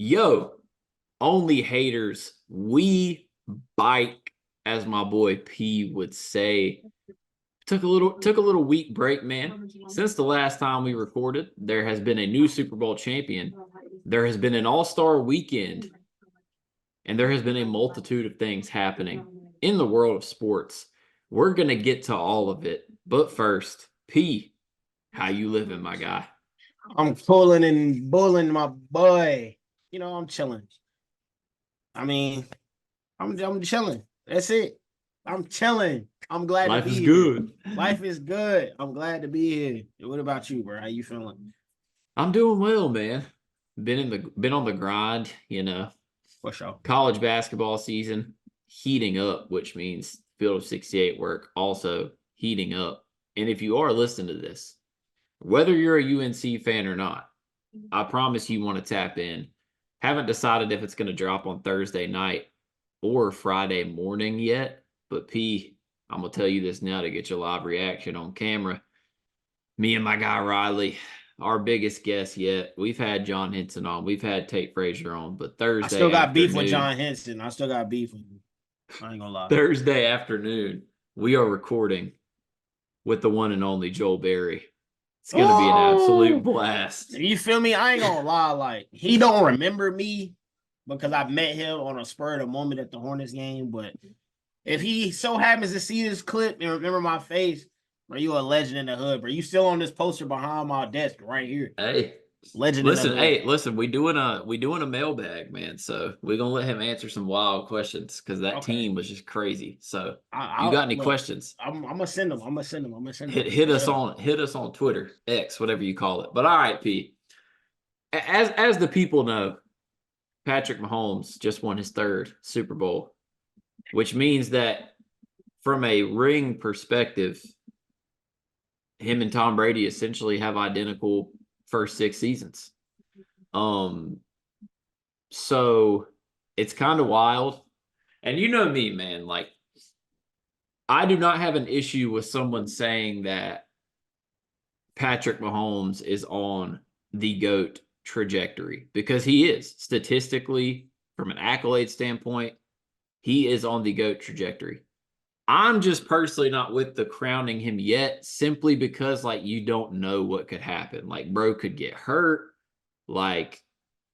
Yo, only haters, we bite, as my boy P would say. Took a little week break, man. Since the last time we recorded, there has been a new Super Bowl champion. There has been an All-Star weekend, and there has been a multitude of things happening in the world of sports. We're gonna get to all of it, but first, P, how you living, my guy? I'm pulling and bulling, my boy. I'm chilling. I mean, I'm chilling. That's it. I'm chilling. I'm glad Life to be is here. good. Life is good. I'm glad to be here. What about you, bro? How you feeling? I'm doing well, man. Been on the grind, For sure. College basketball season heating up, which means Field of 68 work also heating up. And if you are listening to this, whether you're a UNC fan or not, I promise you want to tap in. Haven't decided if it's going to drop on Thursday night or Friday morning yet, but P, I'm going to tell you this now to get your live reaction on camera. Me and my guy Riley, our biggest guest yet. We've had John Henson on. We've had Tate Frazier on, but I still Thursday got beef with afternoon, John Henson. I still got beef with him. I ain't gonna lie. Thursday afternoon, we are recording with the one and only Joel Berry. It's going to be an absolute blast. You feel me? I ain't gonna lie. Like, he don't remember me because I met him on a spur of the moment at the Hornets game. But if he so happens to see this clip and remember my face, bro, you a legend in the hood, bro. You still on this poster behind my desk right here. Hey, Legend listen, in the hood. listen, we doing a mailbag, man. So we're gonna let him answer some wild questions because that team was just crazy. So you got any questions? I'm gonna send them. I'm gonna send them. Hit us on Twitter, X, whatever you call it. But all right, P. As the people know, Patrick Mahomes just won his third Super Bowl, which means that from a ring perspective, him and Tom Brady essentially have identical first 6 seasons. So it's kind of wild. And you know me, man, like I do not have an issue with someone saying that Patrick Mahomes is on the GOAT trajectory because he is statistically, from an accolade standpoint, he is on the GOAT trajectory. I'm just personally not with the crowning him yet, simply because like you don't know what could happen. Like, bro could get hurt. Like,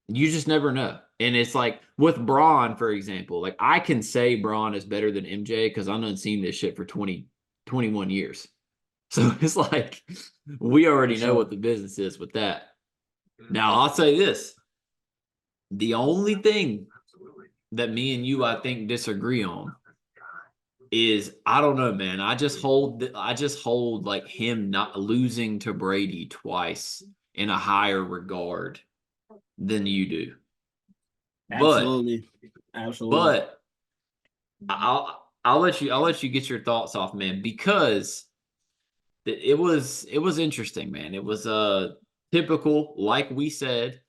you just never know. And it's like with Braun, for example, like I can say Braun is better than MJ because I'm not seen this shit for 21 years. So it's like we already know what the business is with that. Now, I'll say this. The only thing that me and you, I think, disagree on is I don't know, man. I just hold like him not losing to Brady twice in a higher regard than you do. Absolutely. But I'll let you get your thoughts off, man, because it was interesting, man. It was typical, like we said.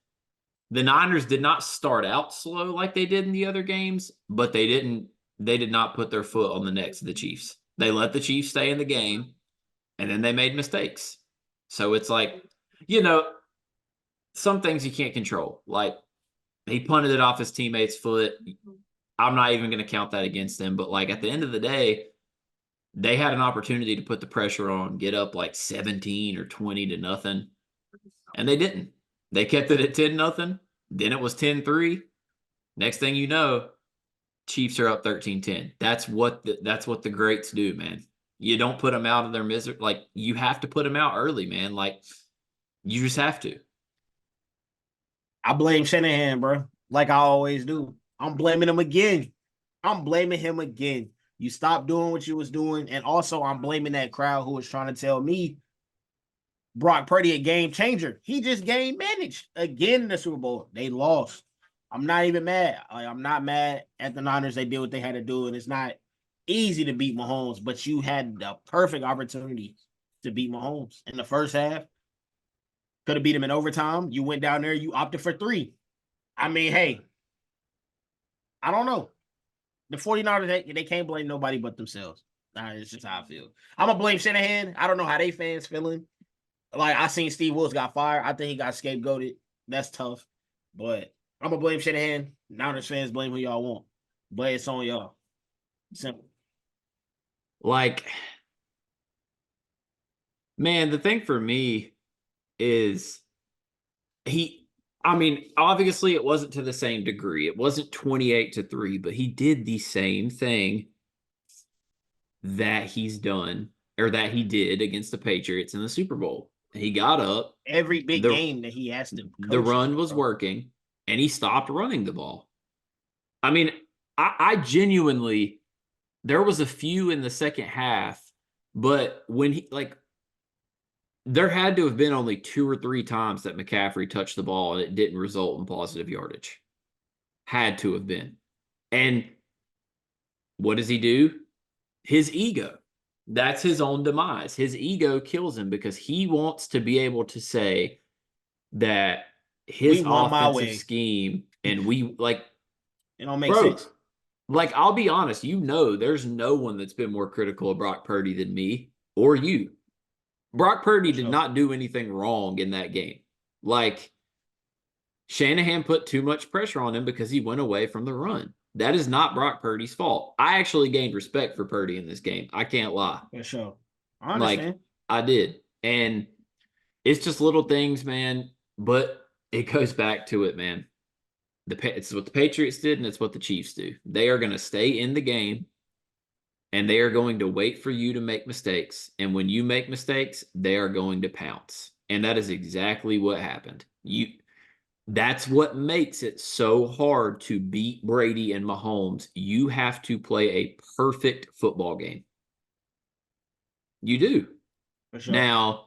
The Niners did not start out slow like they did in the other games, but they did not put their foot on the necks of the Chiefs. They let the Chiefs stay in the game, and then they made mistakes. So it's like, some things you can't control. Like, he punted it off his teammate's foot. I'm not even going to count that against them. But, like, at the end of the day, they had an opportunity to put the pressure on, get up like 17 or 20 to nothing, and they didn't. They kept it at 10-0. Then it was 10-3. Next thing you know, Chiefs are up 13-10. That's what the greats do, man. You don't put them out of their misery. Like, you have to put them out early, man. Like, you just have to. I blame Shanahan, bro. Like I always do. I'm blaming him again. You stopped doing what you was doing. And also, I'm blaming that crowd who was trying to tell me Brock Purdy a game changer. He just game managed again in the Super Bowl. They lost. I'm not even mad. I'm not mad at the Niners. They did what they had to do, and it's not easy to beat Mahomes, but you had the perfect opportunity to beat Mahomes in the first half. Could have beat him in overtime. You went down there. You opted for 3. I mean, hey, I don't know. The 49ers, they can't blame nobody but themselves. It's just how I feel. I'm going to blame Shanahan. I don't know how they fans feeling. Like, I seen Steve Wilkes got fired. I think he got scapegoated. That's tough. But I'm gonna blame Shanahan. Niners fans blame who y'all want, but it's on y'all. Simple. Like, man, the thing for me is I mean, obviously it wasn't to the same degree. It wasn't 28-3, but he did the same thing that he's done or that he did against the Patriots in the Super Bowl. He got up, Every big the game that he has to the coach run in, was bro. working, and he stopped running the ball. I mean, I genuinely there was a few in the second half, but when he like there had to have been only 2 or 3 times that McCaffrey touched the ball and it didn't result in positive yardage. Had to have been. And what does he do? His ego. That's his own demise. His ego kills him because he wants to be able to say that We his won my offensive way. scheme and we like, It don't make bro, sense. like I'll be honest, there's no one that's been more critical of Brock Purdy than me or you. Brock Purdy For did sure. not do anything wrong in that game. Like Shanahan put too much pressure on him because he went away from the run. That is not Brock Purdy's fault. I actually gained respect for Purdy in this game. I can't lie. For sure. I Like understand. I did. And it's just little things, man. But it goes back to it, man. It's what the Patriots did, and it's what the Chiefs do. They are going to stay in the game, and they are going to wait for you to make mistakes. And when you make mistakes, they are going to pounce. And that is exactly what happened. That's what makes it so hard to beat Brady and Mahomes. You have to play a perfect football game. You do. For sure. Now,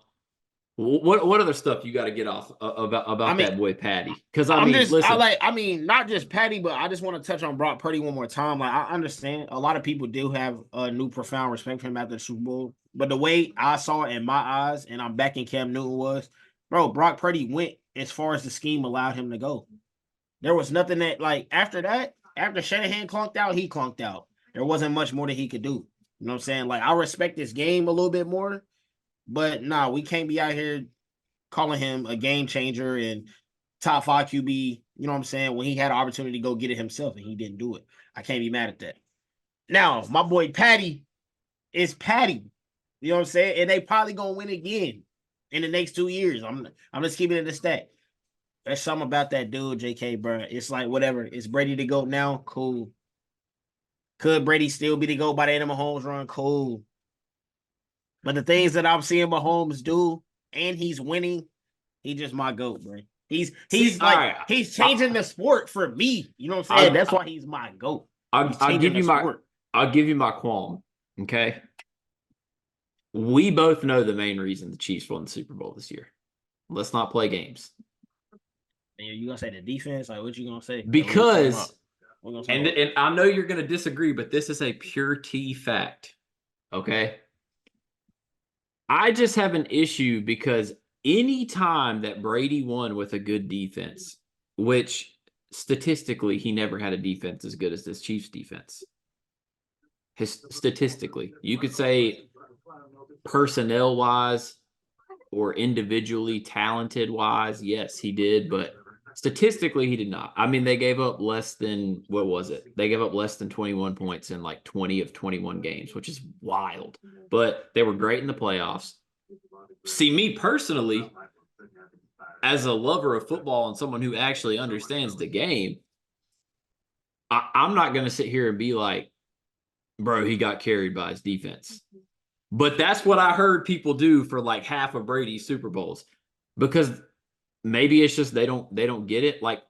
what other stuff you got to get off about I mean, that boy Patty? Because I I'm mean, just listen, I mean, not just Patty, but I just want to touch on Brock Purdy one more time. Like, I understand a lot of people do have a new profound respect for him after the Super Bowl. But the way I saw it in my eyes, and I'm back in Cam Newton was, bro, Brock Purdy went as far as the scheme allowed him to go. There was nothing that, like, after that, after Shanahan clunked out, he clunked out. There wasn't much more that he could do. You know what I'm saying? Like, I respect this game a little bit more, but nah, we can't be out here calling him a game changer and top 5 QB, you know what I'm saying, when he had an opportunity to go get it himself and he didn't do it. I can't be mad at that. Now, my boy Patty is Patty. You know what I'm saying? And they probably gonna win again in the next 2 years. I'm just keeping it a stat. There's something about that dude, JK, bro. It's like whatever. It's Brady to go now. Cool. Could Brady still be the go by the end of Mahomes run? Cool. But the things that I'm seeing Mahomes do, and he's winning, he just my goat, bro. see, He's all like right, he's changing the sport for me. You know what I'm saying? I'll, That's why he's my goat. I'll, He's I'll changing give the you my, sport. I'll give you my qualm. Okay, we both know the main reason the Chiefs won the Super Bowl this year. Let's not play games And you gonna say the defense? Like what you gonna say? Like, what we talking about? because, What we gonna talk and about? and I know you're going to disagree, but this is a pure T fact. Okay, I just have an issue because any time that Brady won with a good defense, which statistically he never had a defense as good as this Chiefs defense. Statistically, you could say personnel wise or individually talented wise, yes, he did, but statistically he did not. I mean, they gave up less than what was it? They gave up less than 21 points in like 20 of 21 games, which is wild. But they were great in the playoffs. See, me personally, as a lover of football and someone who actually understands the game, I'm not going to sit here and be like, bro, he got carried by his defense. But that's what I heard people do for like half of Brady's Super Bowls because maybe it's just they don't get it. Like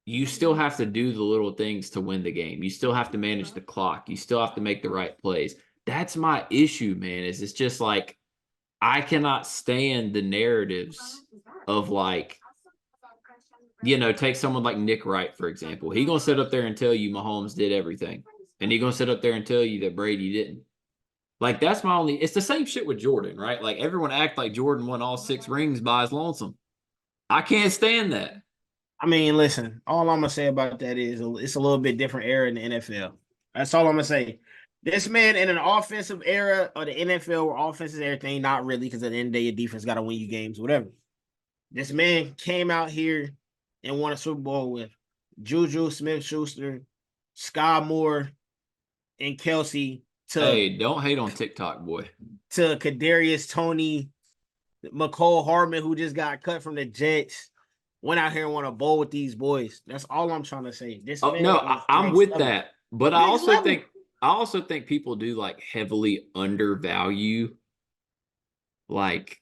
you still have to do the little things to win the game. You still have to manage the clock. You still have to make the right plays. That's my issue, man. Is it's just like I cannot stand the narratives of like, take someone like Nick Wright, for example. He gonna sit up there and tell you Mahomes did everything. And he gonna sit up there and tell you that Brady didn't. Like that's my only it's the same shit with Jordan, right? Like everyone act like Jordan won all 6 rings by his lonesome. I can't stand that. I mean, listen, all I'm gonna say about that is it's a little bit different era in the NFL. That's all I'm gonna say. This man in an offensive era of the NFL where offense is everything, not really, because at the end of the day, your defense got to win you games, whatever. This man came out here and won a Super Bowl with Juju Smith-Schuster, Sky Moore, and Kelsey Hey, don't hate on TikTok, boy. to Kadarius Toney, McCole Hardman, who just got cut from the Jets, went out here and won a bowl with these boys. That's all I'm trying to say. This Oh man no, is I'm next with level. that. But Next level. I also think people do like heavily undervalue like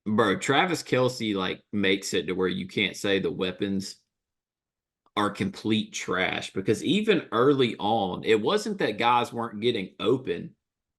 bro, Travis Kelsey like makes it to where you can't say the weapons are complete trash because even early on, it wasn't that guys weren't getting open.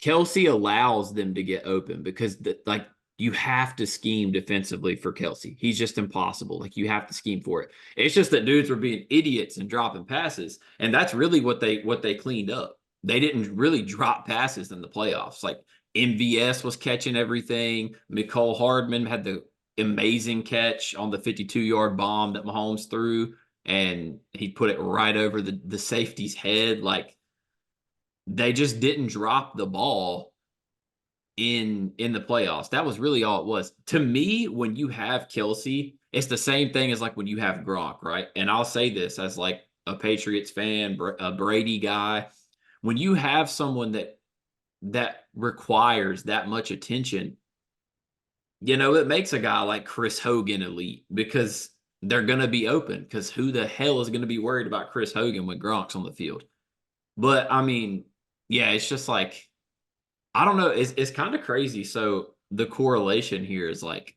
Kelsey allows them to get open because like you have to scheme defensively for Kelsey. He's just impossible. Like you have to scheme for it. It's just that dudes were being idiots and dropping passes, and that's really what they cleaned up. They didn't really drop passes in the playoffs. Like MVS was catching everything. Nicole Hardman had the amazing catch on the 52-yard bomb that Mahomes threw and he put it right over the safety's head. Like they just didn't drop the ball in the playoffs. That was really all it was. To me, when you have Kelsey, it's the same thing as like when you have Gronk, right? And I'll say this as like a Patriots fan, a Brady guy. When you have someone that requires that much attention, you know, it makes a guy like Chris Hogan elite because they're going to be open. Because who the hell is going to be worried about Chris Hogan when Gronk's on the field? But I mean, yeah, it's just like, I don't know. It's kind of crazy. So the correlation here is like,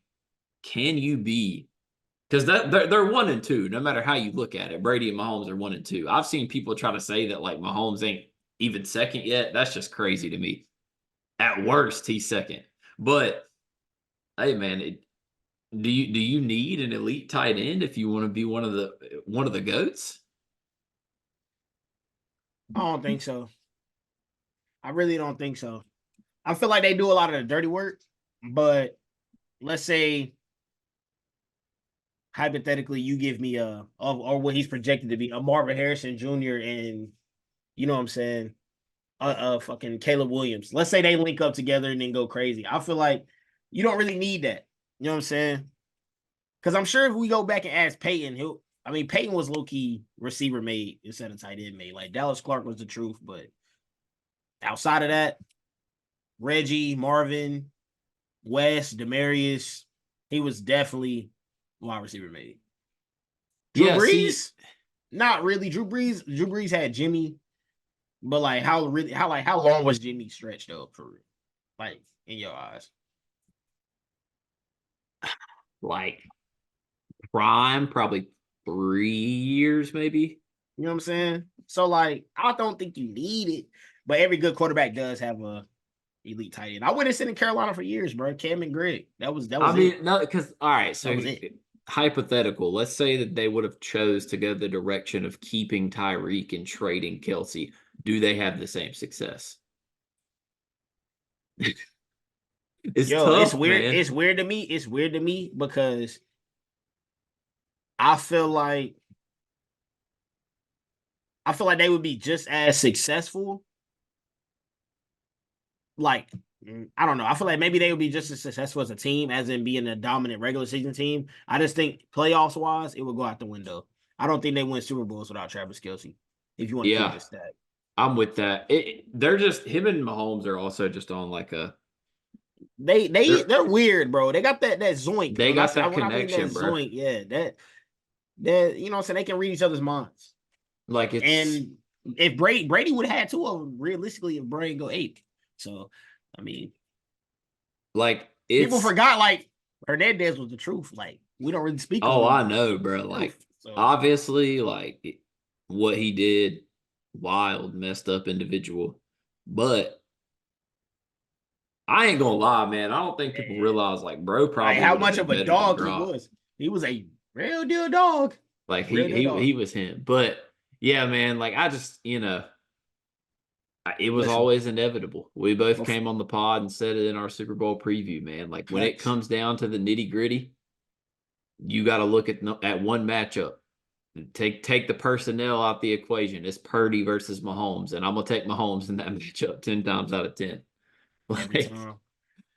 can you be, because they're 1-2, no matter how you look at it. Brady and Mahomes are 1-2. I've seen people try to say that like Mahomes ain't even second yet. That's just crazy to me. At worst, he's second. But hey, man, do you need an elite tight end if you want to be one of the goats? I don't think so. I really don't think so. I feel like they do a lot of the dirty work, but let's say hypothetically you give me or what he's projected to be a Marvin Harrison Jr. and you know what I'm saying, fucking Caleb Williams. Let's say they link up together and then go crazy. I feel like you don't really need that. You know what I'm saying? Because I'm sure if we go back and ask Peyton, Peyton was low key receiver made instead of tight end made. Like Dallas Clark was the truth, but outside of that, Reggie, Marvin, West, Demarius, he was definitely wide receiver made. Drew Yeah, see, Brees, not really. Drew Brees had Jimmy, but like how long was Jimmy stretched up for real? Like in your eyes? like prime, probably 3 years, maybe. You know what I'm saying? So like I don't think you need it, but every good quarterback does have a elite tight end. I went and sit in Carolina for years, bro. Cam and Greg. That I was it. mean, no, because all right, That so was it. hypothetical. Let's say that they would have chose to go the direction of keeping Tyreek and trading Kelsey. Do they have the same success? It's Yo, it's tough, weird. man. It's weird to me. It's weird to me because I feel like they would be just as successful. Like, I don't know. I feel like maybe they would be just as successful as a team, as in being a dominant regular season team. I just think playoffs wise, it would go out the window. I don't think they win Super Bowls without Travis Kelsey. If you want to keep Yeah, it stat, I'm with that. They're just him and Mahomes are also just on like a they're weird, bro. They got that zoink. they got that When I mean that connection, bro. zoink, yeah, that you know what I'm saying, they can read each other's minds. Like it's And if Brady would have had two of them, realistically, if Brady go eight. So, I mean, like people it's forgot like Hernandez was the truth. Like we don't really speak on oh, him, I but know, he was bro. the Like truth. So obviously, like what he did, wild, messed up individual. But I ain't gonna lie, man. I don't think people man, realize like bro like probably how would have much been of a better than dog he Gronk. was. He was a real deal dog. Like Real deal dog. he was him. But yeah, man, like I just, it was Listen, always inevitable. We both before, came on the pod and said it in our Super Bowl preview, man. Like when it facts. comes down to the nitty-gritty, you got to look at one matchup. Take the personnel out the equation. It's Purdy versus Mahomes, and I'm gonna take Mahomes in that matchup 10 times out of 10. Every Like, time.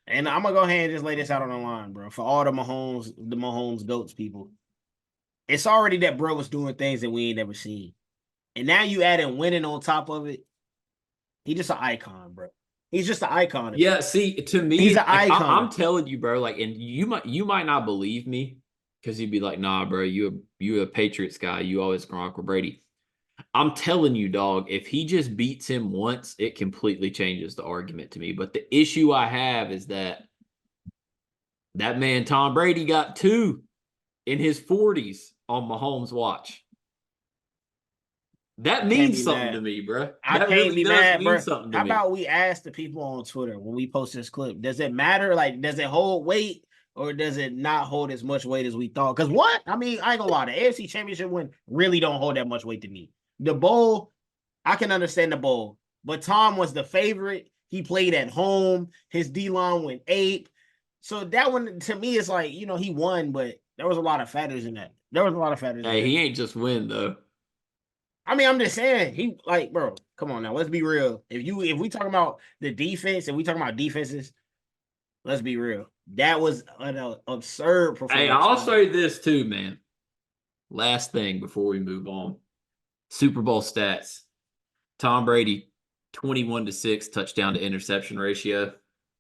And I'm gonna go ahead and just lay this out on the line, bro. For all the Mahomes goats people. it's already that bro was doing things that we ain't never seen. And now you add in winning on top of it. He's just an icon, bro. He's just an icon to me. Yeah, see, to He's me, an like I'm icon. telling you, bro, like, and you might not believe me because you'd be like, nah, bro, you a Patriots guy, you always gonna rock with Brady. I'm telling you, dog, if he just beats him once, it completely changes the argument to me. But the issue I have is that man Tom Brady got two in his 40s on Mahomes' watch. That I can't means be something to mad. me, bro. I That can't really be does mad, mean bro. something to How me. about we ask the people on Twitter when we post this clip? Does it matter? Like, does it hold weight or does it not hold as much weight as we thought? Because what? I mean, I ain't gonna lie, the AFC Championship win really don't hold that much weight to me. The bowl, I can understand the bowl, but Tom was the favorite. He played at home. His D line went ape. So that one to me is like, he won, but there was a lot of factors in that. There was a lot of factors in Hey, that. he ain't just win though. I mean, I'm just saying, he like, bro, come on now, let's be real. If we talking about the defense and we talking about defenses, let's be real. That was an absurd Hey, performance. I'll say this too, man. Last thing before we move on. Super Bowl stats. Tom Brady, 21-6 touchdown to interception ratio.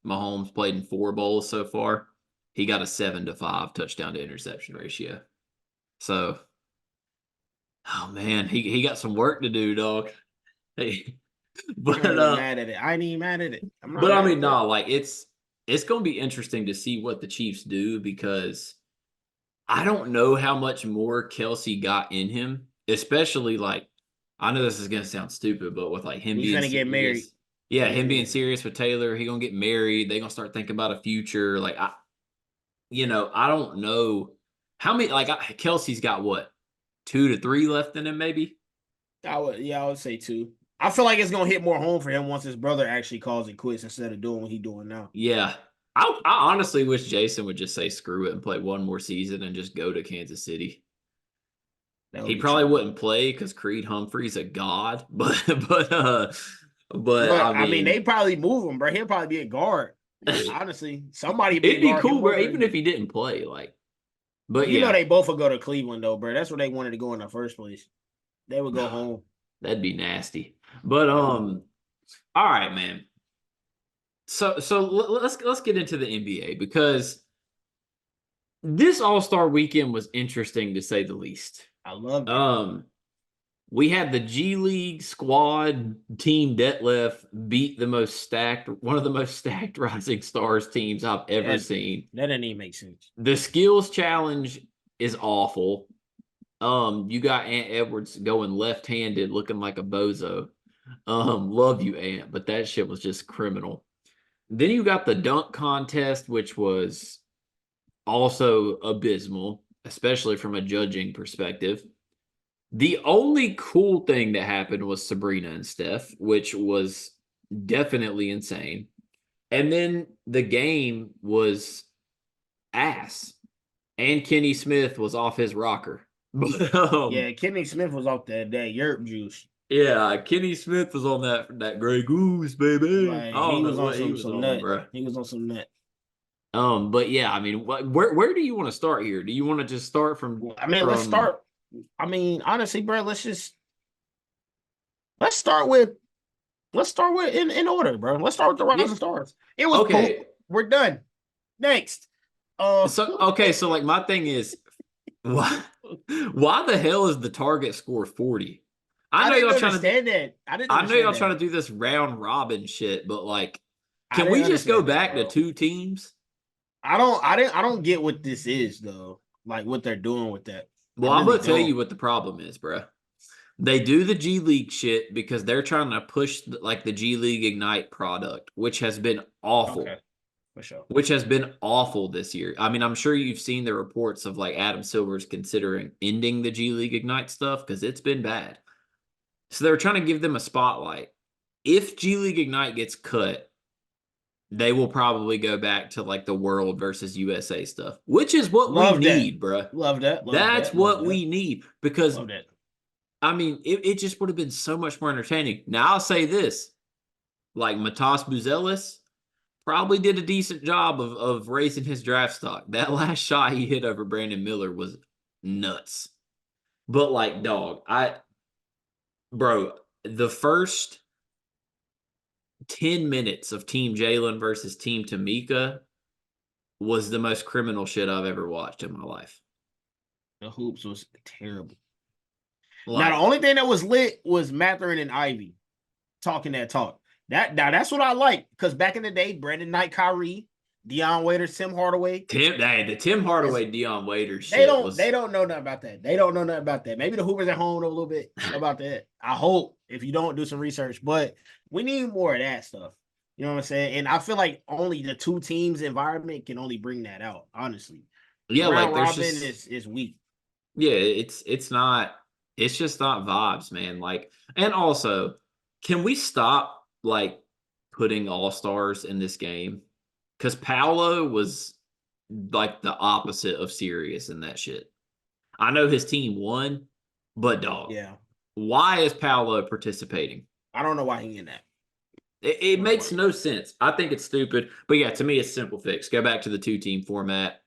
Mahomes played in 4 bowls so far. He got a 7-5 touchdown to interception ratio. So, oh man, he got some work to do, dog. Hey, I but ain't even mad at it. I ain't even mad at it. I'm not but I mad mean, at that. no, like it's gonna be interesting to see what the Chiefs do because I don't know how much more Kelsey got in him, especially like I know this is gonna sound stupid, but with like him He being finna get married. serious, yeah, him being Yeah. serious with Taylor, he gonna get married. They gonna start thinking about a future. Like I don't know how many. Like Kelsey's got what 2 to 3 left in him, maybe. I would say two. I feel like it's gonna hit more home for him once his brother actually calls it quits instead of doing what he's doing now. Yeah, I honestly wish Jason would just say screw it and play one more season and just go to Kansas City. That would He be probably cheating. wouldn't play because Creed Humphrey's a god, but But I I mean, they mean, probably move him, bro. He'll probably be a guard. Honestly, somebody be a it'd be guard. Him cool, or bro. Even if Vernon. he didn't play, like, but yeah, They both would go to Cleveland though, bro. That's where they wanted to go in the first place. They would go home. that'd be nasty. But That would be. all right, man. So let's get into the NBA because this All Star Weekend was interesting to say the least. I loved it. Um, we had the G League squad team Detlef beat one of the most stacked Rising Stars teams I've ever That seen. that didn't even make sense. The skills challenge is awful. You got Ant Edwards going left-handed, looking like a bozo. Love you, Ant, but that shit was just criminal. Then you got the dunk contest, which was also abysmal, especially from a judging perspective. The only cool thing that happened was Sabrina and Steph, which was definitely insane. And then the game was ass. And Kenny Smith was off his rocker. But Yeah, Kenny Smith was off that yerp juice. yeah, Kenny Smith was on that Grey Goose, baby. Like I don't he know was on what he some was some on, nut. bro. He was on some nut. But yeah, I mean, where do you want to start here? Do you want to just start from I mean, let's from start. I mean, honestly, bro, let's start with in order, bro. Let's start with the yeah, Rising Stars. It was okay. poop. We're done. Next. So like my thing is why the hell is the target score 40? I I know didn't y'all trying to do understand that. I didn't I know y'all understand trying that. to do this round robin shit, but like, I can didn't we just go understand that, back to bro. 2 teams? I don't get what this is though. Like what they're doing with that. I Well, I'm really gonna tell don't. you what the problem is, bro. They do the G League shit because they're trying to push like the G League Ignite product, which has been awful. Okay, for sure. Which has been awful this year. I mean, I'm sure you've seen the reports of like Adam Silver's considering ending the G League Ignite stuff because it's been bad. So they're trying to give them a spotlight. If G League Ignite gets cut, they will probably go back to like the World versus USA stuff, which is what we Love that. need, bruh. Love that. Love That's that. Love what that. we need because Love that. I mean, it just would have been so much more entertaining. Now I'll say this: like Matas Buzelis probably did a decent job of raising his draft stock. That last shot he hit over Brandon Miller was nuts. But like, dog, bro, the first 10 minutes of Team Jalen versus Team Tamika was the most criminal shit I've ever watched in my life. The hoops was terrible. Now the Like, only thing that was lit was Matherin and Ivy talking that talk. That's what I like because back in the day, Brandon Knight, Kyrie, Deion Waiters, Tim Hardaway. the Tim Hardaway, Dion Waiters They shit don't was. they don't know nothing about that. They don't know nothing about that. Maybe the Hoopers at home know a little bit about that. I hope if you don't do some research, but we need more of that stuff. You know what I'm saying? And I feel like only the two teams environment can only bring that out, honestly. Yeah, Round like there's robin just is weak. yeah, it's not it's just not vibes, man. Like, and also, can we stop like putting all-stars in this game? Because Paolo was like the opposite of serious in that shit. I know his team won, but dog, Yeah. why is Paolo participating? I don't know why he in that. It makes no sense. I think it's stupid. But yeah, to me, it's simple fix. Go back to the two-team format.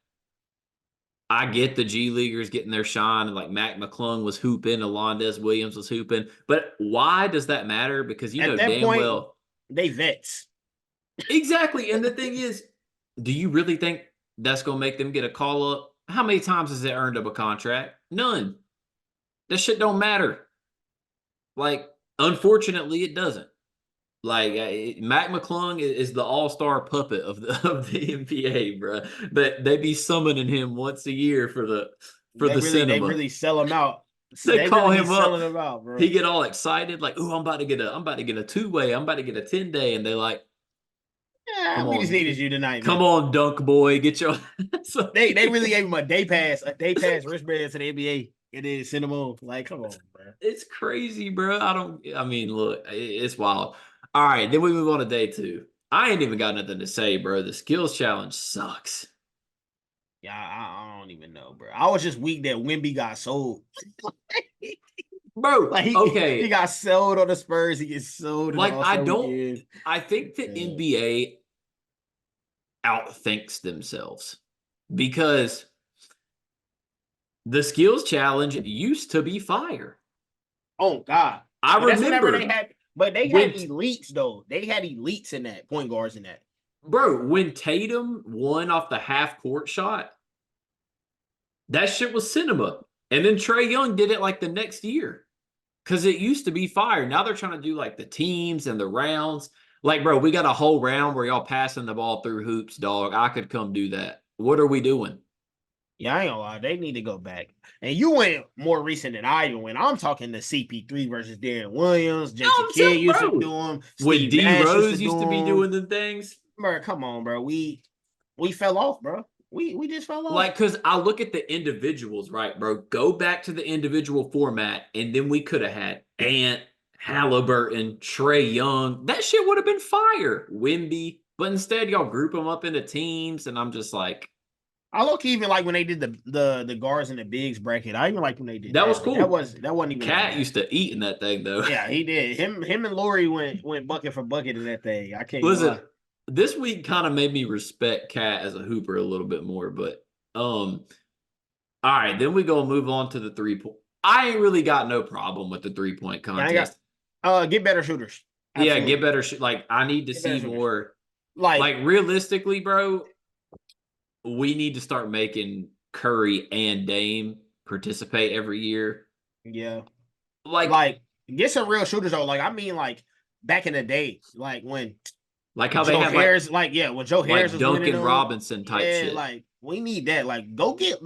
I get the G Leaguers getting their shine, and like Mac McClung was hooping, Alondes Williams was hooping. But why does that matter? Because you At know that damn point, well. they vets. Exactly. And the thing is, do you really think that's going to make them get a call up? How many times has it earned up a contract? None. That shit don't matter. Like, unfortunately, it doesn't. Like Mac McClung is the all-star puppet of the NBA, bro. But they be summoning him once a year for the They cinema. really sell him out. They They call really be him up. selling him out, He bro. get all excited, like, "Ooh, I'm about to get a two-way. I'm about to get a 10-day." And they like, Yeah, "Come we just on, needed you tonight, come man. on, dunk boy, get your." They really gave him a day pass wristband to the NBA, and then send him on. Like, come on, bro. It's crazy, bro. I mean, look, it's wild. All right, then we move on to day two. I ain't even got nothing to say, bro. The skills challenge sucks. Yeah, I don't even know, bro. I was just weak that Wimby got sold. Bro, Like he okay. got sold on the Spurs. He gets sold in the Like All Star don't weekend. I think the Yeah. NBA outthinks themselves because the skills challenge used to be fire. Oh God, I but that's whenever they remember had. But they had when elites though. They had elites in that point guards in that. bro, when Tatum won off the half court shot, that shit was cinema. And then Trey Young did it like the next year. Cause it used to be fire. Now they're trying to do like the teams and the rounds. Like, bro, we got a whole round where y'all passing the ball through hoops, dog. I could come do that. What are we doing? Yeah, I ain't gonna lie. They need to go back. And you went more recent than I even went. I'm talking the CP3 versus Darren Williams. No, Jason I'm Kidd telling, used to bro. do them. When Steve D Nash Rose do used to be them. doing the things, Bro, come on, bro. We fell off, bro. We just fell off. like, cause I look at the individuals, right, bro? Go back to the individual format, and then we could have had Ant, Halliburton, Trey Young. That shit would have been fire. Wimby. But instead, y'all group them up into teams, and I'm just like, I look even like when they did the guards and the bigs bracket. I even like when they did that was that, but cool. that wasn't even that Cat bad. used to eat in that thing, though. Yeah, he did. Him and Laurie went bucket for bucket in that thing. I can't Listen, lie. this week kind of made me respect Cat as a hooper a little bit more, but all right, then we go move on to the 3 point. I ain't really got no problem with the 3 point Yeah, I got contest. get better shooters. Yeah, get Absolutely. better. Like I need to Get better see shooters. more. Like, Like realistically, bro, we need to start making Curry and Dame participate every year. yeah. Like, Like, get some real shooters though. Like, I mean, like back in the day, like when like how they Joe had Harris, like, yeah, when Joe Harris like was winning Duncan them, Robinson type yeah, shit. like we need that. Like, go pick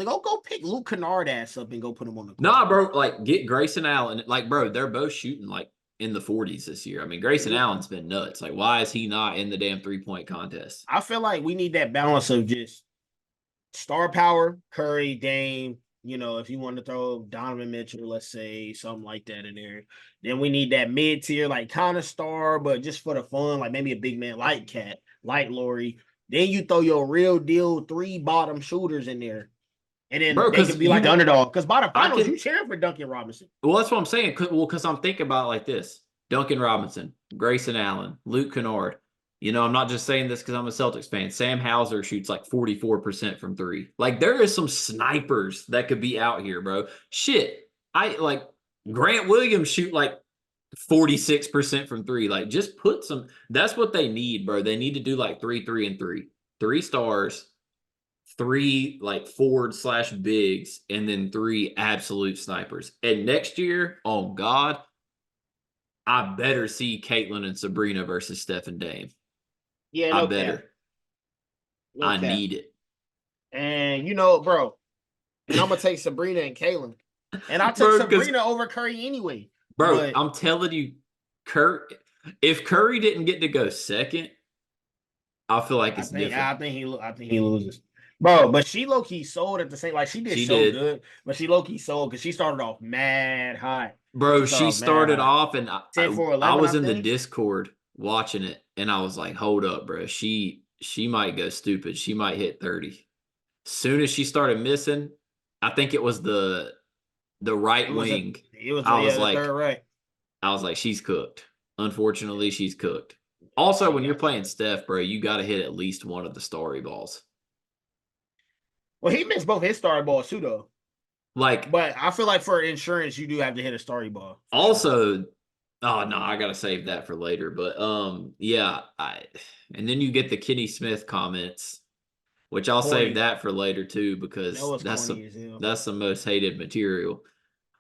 Luke Kennard ass up and go put him on the court. Nah, bro, like get Grayson Allen. Like, bro, they're both shooting like in the 40s this year. I mean, Grayson Allen's been nuts. Like, why is he not in the damn 3 point contest? I feel like we need that balance of just star power, Curry, Dame. You know, if you want to throw Donovan Mitchell, let's say something like that in there, then we need that mid tier, like kind of star, but just for the fun, like maybe a big man like Cat, like Laurie. Then you throw your real deal three bottom shooters in there, and then Bro, they because can be like the you underdog. Because by the I finals, can you cheering for Duncan Robinson. well, that's what I'm saying. Well, because I'm thinking about it like this: Duncan Robinson, Grayson Allen, Luke Kennard. You know, I'm not just saying this because I'm a Celtics fan. Sam Hauser shoots like 44% from three. Like, there is some snipers that could be out here, bro. Shit. I like Grant Williams shoot like 46% from three. Like, just put some. That's what they need, bro. They need to do like 3-3-3, 3 stars, three like forward/bigs, and then three absolute snipers. And next year, oh God, I better see Caitlin and Sabrina versus Steph and Dame. Yeah, I no cap. better. No I cap. need it. And bro, and I'm gonna take Sabrina and Kaylin. And I took Bro, because Sabrina over Curry anyway. bro, But I'm telling you, if Curry didn't get to go second, I feel like I it's think different. I think he loses. Bro, but she low key sold at the same, like she did She so did. good, but she low key sold because she started off mad high. Bro, She started she off mad started high. off and 10 for I 11, I was in the think. Discord watching it and I was like, hold up, bro. She might go stupid. She might hit 30. Soon as she started missing, I think it was the It right was wing. yeah, the third right. I was like, she's cooked. Unfortunately, she's cooked. Also, She when you're got playing cooked. Steph, bro, you got to hit at least one of the starry balls. Well, he missed both his starry balls too, though. Like, But I feel like for insurance, you do have to hit a starry ball for sure. also, oh no, I gotta save that for later. But yeah, and then you get the Kenny Smith comments, which I'll save Corny. that for later too, That because was corny as hell. that's the most hated material.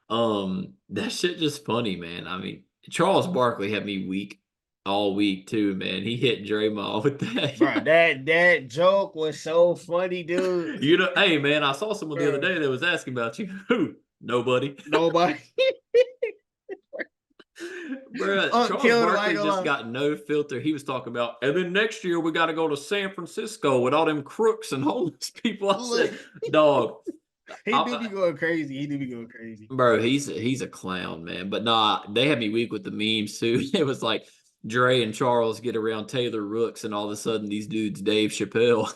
That shit just funny, man. I mean, Charles Barkley had me weak all week too, man. He hit Draymond with Bro, that. that joke was so funny, dude. You know, hey man, I saw someone the other Bro, day that was asking about you. Who? Nobody. nobody. Bruh, Charles Killed him, I Barkley ain't gonna just lie. got no filter. He was talking about, and then next year we got to go to San Francisco with all them crooks and homeless people. I Look, said, dog, he do be going crazy. He do be going crazy. bro, he's a clown, man. But nah, they had me weak with the memes too. It was like Dre and Charles get around Taylor Rooks, and all of a sudden these dudes Dave Chappelle.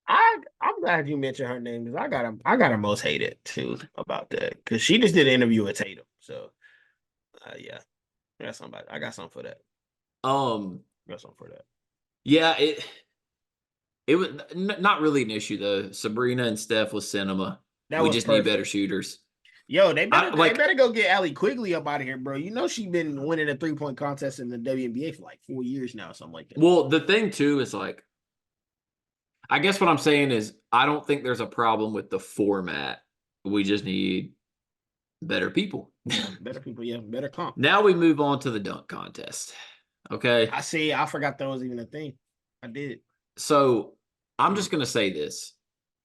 I'm glad you mentioned her name because I got her most hated too about that because she just did an interview with Tatum. So yeah, I got something for that. Um, I got something for that. yeah, it was not really an issue though. Sabrina and Steph was cinema. That We was just need better perfect. shooters. Yo, I they like better go get Allie Quigley up out of here, bro. You know she been winning a 3-point contest in the WNBA for like 4 years now, something like that. well, the thing too is like I guess what I'm saying is I don't think there's a problem with the format. We just need better people. Better people, yeah, better comp. Now we move on to the dunk contest. Okay. I see. I forgot that was even a thing. I did. So I'm just going to say this.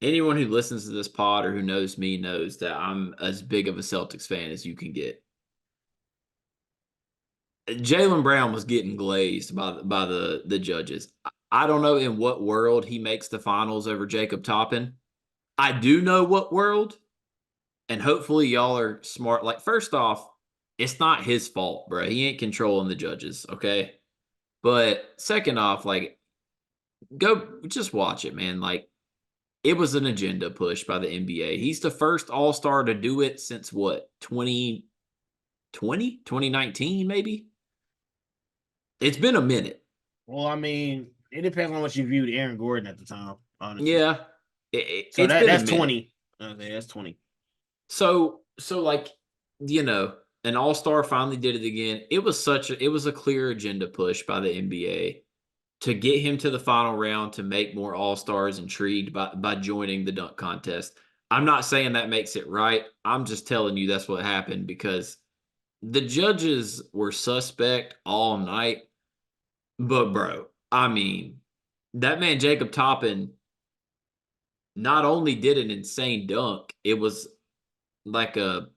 Anyone who listens to this pod or who knows me knows that I'm as big of a Celtics fan as you can get. Jaylen Brown was getting glazed by the judges. I don't know in what world he makes the finals over Jacob Toppin. I do know what world, and hopefully y'all are smart. Like, first off, it's not his fault, bro. He ain't controlling the judges, okay? But second off, like, go just watch it, man. Like, it was an agenda push by the NBA. He's the first All-Star to do it since what, 2020, 2019, maybe? It's been a minute. Well, I mean, it depends on what you viewed Aaron Gordon at the time, honestly. Yeah. So It's been a that's minute. 20. Okay, that's 20. So like, an all-star finally did it again. It was a clear agenda push by the NBA to get him to the final round to make more all-stars intrigued by joining the dunk contest. I'm not saying that makes it right. I'm just telling you that's what happened because the judges were suspect all night. But bro, I mean, that man Jacob Toppin not only did an insane dunk, it was like a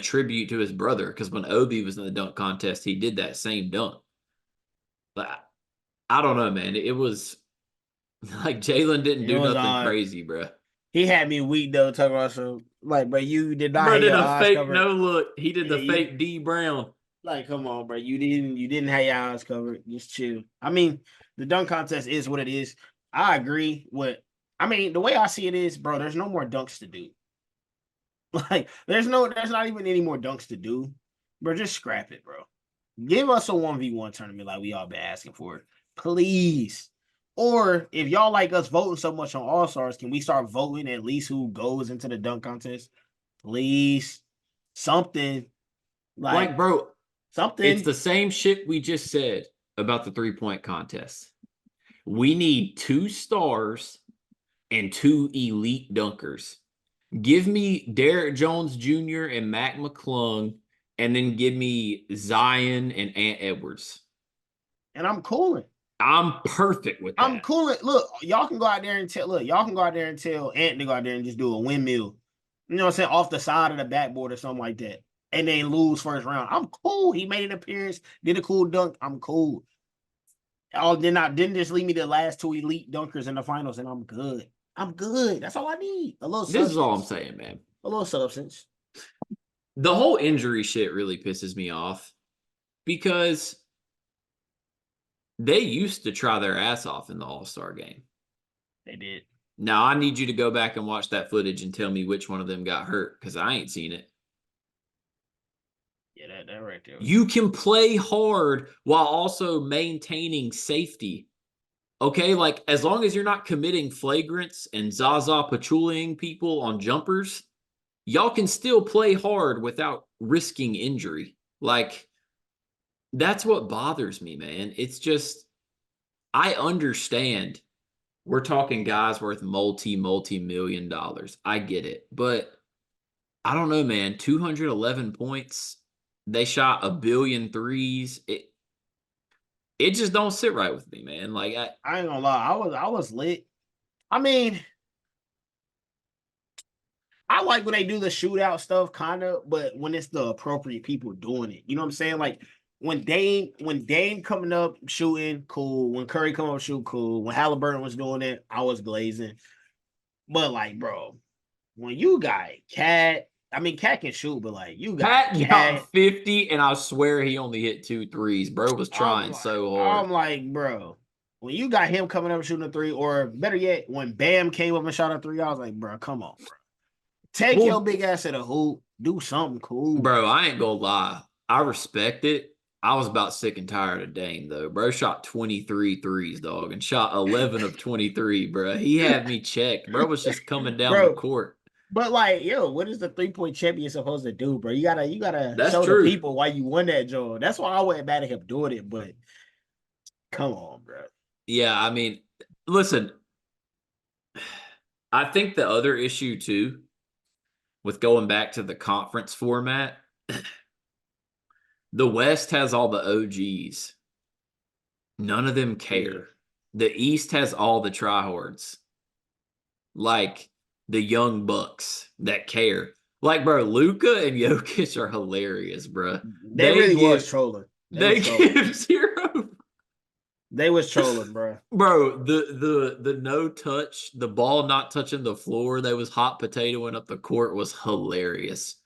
tribute to his brother because when Obi was in the dunk contest, he did that same dunk. But I don't know, man. It was like Jalen didn't It do was nothing crazy, bro. he had me weak though, talking about some like, but you did not Bro have did your a eyes fake covered. no look. He did Yeah, the you fake D Brown. like, come on, bro. You didn't have your eyes covered. Just chill. I mean, the dunk contest is what it is. I agree with. I mean, the way I see it is, bro. There's no more dunks to do. Like, there's not even any more dunks to do, bro. Just scrap it, bro. Give us a 1v1 tournament like we all been asking for, please. Or if y'all like us voting so much on All Stars, can we start voting at least who goes into the dunk contest, please? something Like, like bro, it's something. the same shit we just said about the 3-point contest. We need 2 stars and 2 elite dunkers. Give me Derrick Jones Jr. and Mac McClung, and then give me Zion and Ant Edwards. And I'm cooling. I'm perfect with I'm that. cooling. Look, y'all can go out there and tell. Look, y'all can go out there and tell Ant to go out there and just do a windmill. You know what I'm saying? Off the side of the backboard or something like that. And then lose first round. I'm cool. He made an appearance, did a cool dunk. I'm cool. Oh, didn't just leave me the last 2 elite dunkers in the finals, and I'm good. I'm good. That's all I need. A little This is all I'm substance. saying, man. A little substance. The whole injury shit really pisses me off because they used to try their ass off in the All-Star game. They did. Now, I need you to go back and watch that footage and tell me which one of them got hurt because I ain't seen it. Yeah, that right there. You can play hard while also maintaining safety. Okay, like as long as you're not committing flagrants and Zaza Pachuliing people on jumpers, y'all can still play hard without risking injury. Like that's what bothers me, man. It's just I understand we're talking guys worth multi-million dollars. I get it. But I don't know, man. 211 points. They shot a billion threes. It just don't sit right with me, man. Like I ain't gonna lie. I was lit. I mean, I like when they do the shootout stuff, kind of, but when it's the appropriate people doing it, you know what I'm saying? Like when Dame coming up shooting, cool. When Curry come up shooting, cool. When Halliburton was doing it, I was glazing. But like, bro, when you got Cat, I mean, Cat can shoot, but like you got Pat got Cat, 50, and I swear he only hit 2 threes. Bro was trying so hard. I'm like, bro, when you got him coming up shooting a three, or better yet, when Bam came up and shot a three, I was like, bro, come on, bro. Take your Well, big ass to the hoop. Do something cool. bro, I ain't gonna lie. I respect it. I was about sick and tired of Dame, though. Bro shot 23 threes, dog, and shot 11 of 23, bro. He had me checked. Bro was just coming down the Bro, court. but like, yo, what is the 3-point champion supposed to do, bro? You gotta That's show the true. people why you won that job. That's why I wasn't mad at him doing it, but come on, bro. Yeah, I mean, listen, I think the other issue, too, with going back to the conference format, the West has all the OGs. None of them Yeah. care. The East has all the tryhards, like the young bucks that care. Like, bro, Luca and Jokic are hilarious, bro. They They really was give trolling. They was they trolling. give zero. They was trolling, bro. Bro, the no touch, the ball not touching the floor, that was hot potatoing up the court was hilarious.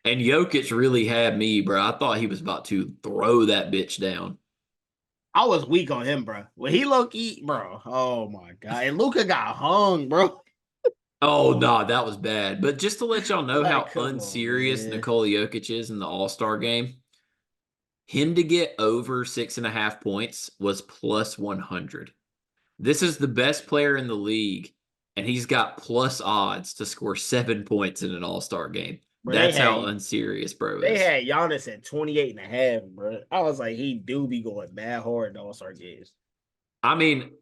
And Jokic really had me, bro. I thought he was about to throw that bitch down. I was weak on him, bro. When he low key, bro. Oh my god. And Luca got hung, bro. Oh no, that was bad. But just to let y'all know Like, how come on, unserious man. Nikola Jokic is in the All-Star game, him to get over 6.5 points was plus 100. This is the best player in the league, and he's got plus odds to score 7 points in an All-Star game. Bro, That's how unserious bro they is. had Giannis at 28 and a half, bro. I was like, he do be going bad hard in All-Star games. I mean,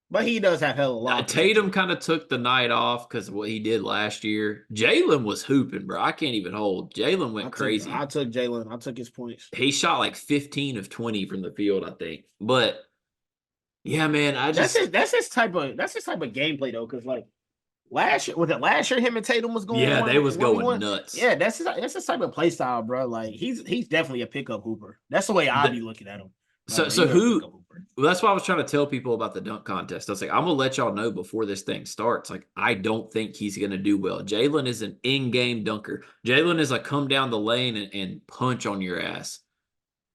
But he does have hella lot Tatum potential. kind of took the night off because of what he did last year. Jalen was hooping, bro. I can't even hold. Jalen went I crazy. took Jalen. I took his points. He shot like 15 of 20 from the field, I think. But yeah, man, That's his type of gameplay though, because like last year him and Tatum was going yeah, they was one v going one. nuts. Yeah, that's his type of play style, bro. Like he's definitely a pickup hooper. That's the way I The, be looking at him. Like, so bro, so you a who pickup hooper. well, that's why I was trying to tell people about the dunk contest. I was like, I'm gonna let y'all know before this thing starts. Like, I don't think he's gonna do well. Jalen is an in-game dunker. Jalen is a come down the lane and punch on your ass.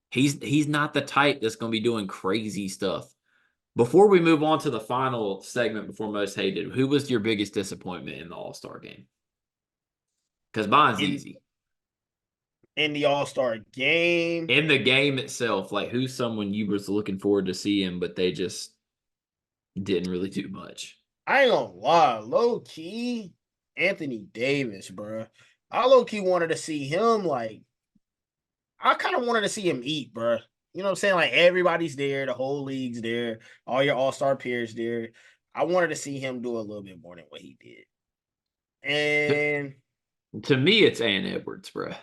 He's not the type that's gonna be doing crazy stuff. Before we move on to the final segment before most hated, who was your biggest disappointment in the All-Star game? Because mine's In easy. in the All-Star game. In the game itself, like who's someone you was looking forward to seeing, but they just didn't really do much. I ain't gonna lie, low key, Anthony Davis, bro. I low key wanted to see him like I kind of wanted to see him eat, bro. You know what I'm saying? Like everybody's there, the whole league's there, all your all-star peers there. I wanted to see him do a little bit more than what he did. To, And to me, it's Ann Edwards, bro.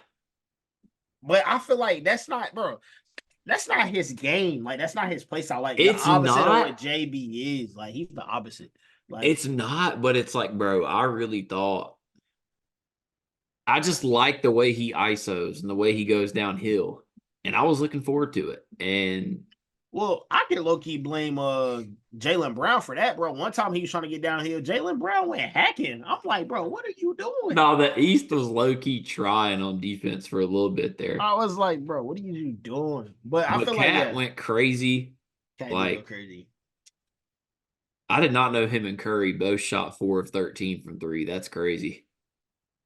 but I feel like that's not, bro. That's not his game. Like that's not his play style. Like the It's opposite of what not. JB is. Like he's the opposite. Like It's not, but it's like, bro, I really thought I just like the way he ISOs and the way he goes downhill. And I was looking forward to it. And well, I can low key blame Jalen Brown for that, bro. One time he was trying to get downhill, Jalen Brown went hacking. I'm like, bro, what are you doing? no, the East was low key trying on defense for a little bit there. I was like, bro, what are you doing? But I But feel like, Cat yeah, went crazy. Cat did go Like, crazy. I did not know him and Curry both shot 4 of 13 from three. That's crazy.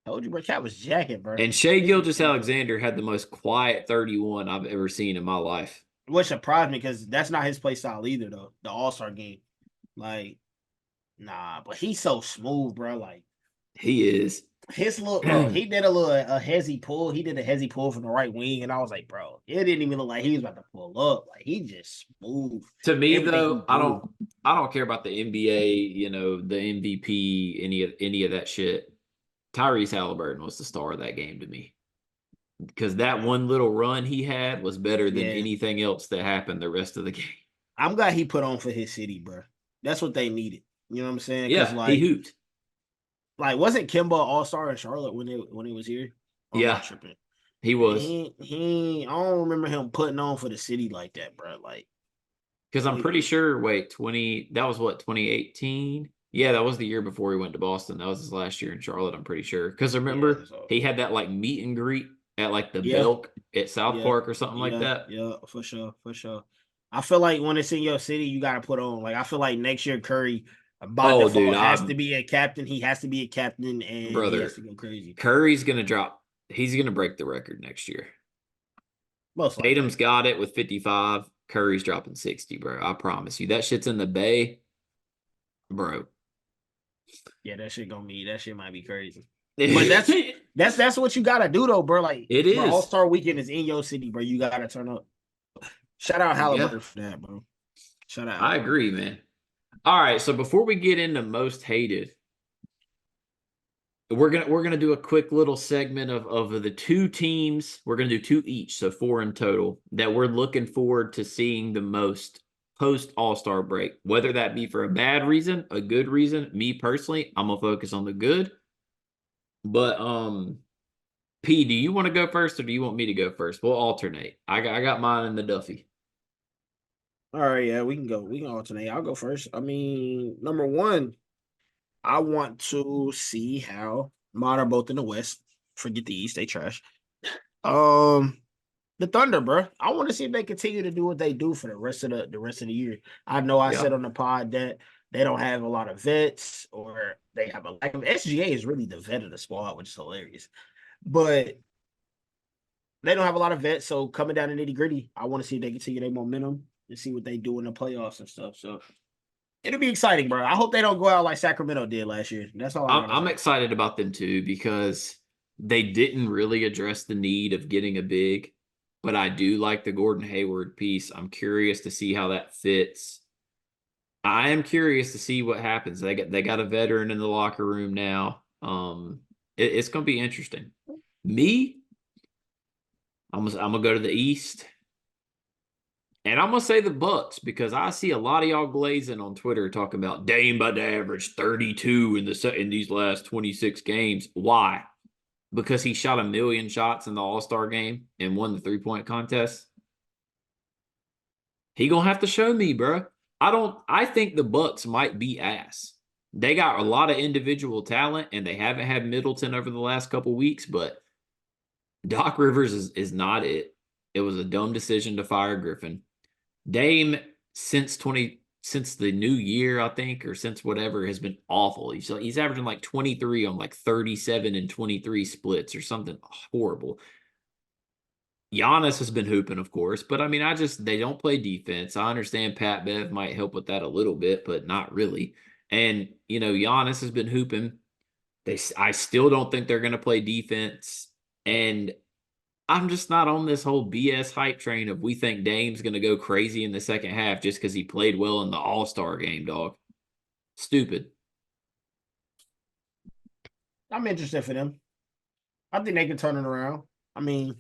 Told you, bro, Cat was jacking, bro. And Shea He was Gilgis jacking. Alexander had the most quiet 31 I've ever seen in my life. Which surprised me because that's not his play style either, though. The All Star game, like, nah, but he's so smooth, bro. Like He is. his little, bro, he did a hezzy pull. He did a hezzy pull from the right wing, and I was like, bro, it didn't even look like he was about to pull up. Like he just smooth To me, everything he though, I do. don't I don't care about the NBA, the MVP, any of that shit. Tyrese Halliburton was the star of that game to me. Because that one little run he had was better than Yeah, anything else that happened the rest of the game. I'm glad he put on for his city, bro. That's what they needed. You know what I'm saying? Because Yeah, he hooped. like wasn't Kimba All Star in Charlotte when he was here? Or am I Yeah, tripping? he And was. I don't remember him putting on for the city like that, bro. Like Because I'm we, pretty sure, wait, 20, that was what, 2018? Yeah, that was the year before he went to Boston. That was his last year in Charlotte, I'm pretty sure. Because yeah, remember, so he had that like meet and greet at like the yeah, Belk at South yeah, Park or something like yeah, that. yeah, for sure, for sure. I feel like when it's in your city, you gotta put on. Like I feel like next year Curry by Oh, dude, default has to be a captain. He has to be a captain and he has brother, to go crazy. Curry's gonna drop. He's gonna break the record next year. Most likely. Tatum's got it with 55. Curry's dropping 60, bro. I promise you. That shit's in the bay, bro. Yeah, that shit might be crazy. But it that's what you gotta do though, bro. Like, bro, All is. Star Weekend is in your city, bro. You gotta turn up. Shout out Yeah, Halliburton for that, bro. Shout out I Halliburton. agree, man. All right, so before we get into most hated, we're gonna do a quick little segment of the two teams. We're gonna do two each, so four in total that we're looking forward to seeing the most post All-Star break. Whether that be for a bad reason, a good reason. Me personally, I'm gonna focus on the good. But P, do you want to go first or do you want me to go first? We'll alternate. I got mine in the Duffy. All right, yeah, we can go. We can alternate. I'll go first. I mean, number one, I want to see how mine are both in the West. Forget the East, they trash. Um, the Thunder, bro. I want to see if they continue to do what they do for the rest of the year. I know I Yeah. said on the pod that they don't have a lot of vets or they have a lack of SGA is really the vet of the squad, which is hilarious. But they don't have a lot of vets, so coming down to nitty gritty, I want to see if they continue their momentum and see what they do in the playoffs and stuff. So it'll be exciting, bro. I hope they don't go out like Sacramento did last year. That's all I I'm, gotta I'm say. excited about them too because they didn't really address the need of getting a big, but I do like the Gordon Hayward piece. I'm curious to see how that fits. I am curious to see what happens. They got a veteran in the locker room now. It's gonna be interesting. Me, I'm gonna go to the East. And I'm gonna say the Bucks because I see a lot of y'all glazing on Twitter talking about Dame by the average 32 in these last 26 games. Why? Because he shot a million shots in the All-Star game and won the three-point contest. He gonna have to show me, bro. I think the Bucks might be ass. They got a lot of individual talent and they haven't had Middleton over the last couple weeks, but Doc Rivers is not it. It was a dumb decision to fire Griffin. Dame since the new year, I think, or since whatever, has been awful. He's averaging like 23 on like 37 and 23 splits or something horrible. Giannis has been hooping, of course, but I mean, they don't play defense. I understand Pat Bev might help with that a little bit, but not really. And Giannis has been hooping. I still don't think they're going to play defense. And I'm just not on this whole BS hype train of we think Dame's going to go crazy in the second half just because he played well in the All-Star game, dog. Stupid. I'm interested for them. I think they can turn it around. I mean,